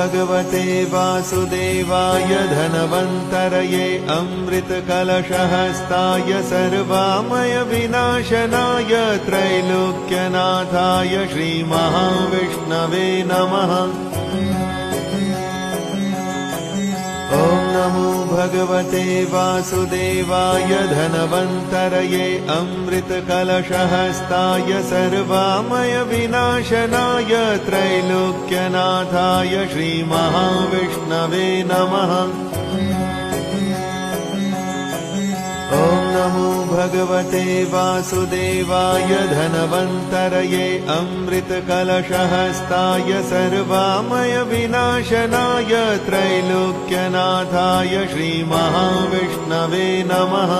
भगवते वासुदेवाय धनवन्तरये अमृतकलशहस्ताय सर्वामय विनाशनाय त्रैलोक्यनाथाय श्रीमहाविष्णवे नमः। ॐ नमो भगवते वासुदेवाय धनवन्तरये अमृतकलशहस्ताय सर्वामय विनाशनाय त्रैलोक्यनाथाय श्रीमहाविष्णवे नमः। ॐ नमो भगवते वासुदेवाय धनवन्तरये अमृतकलशहस्ताय सर्वामय विनाशनाय त्रैलोक्यनाथाय श्रीमहाविष्णवे नमः।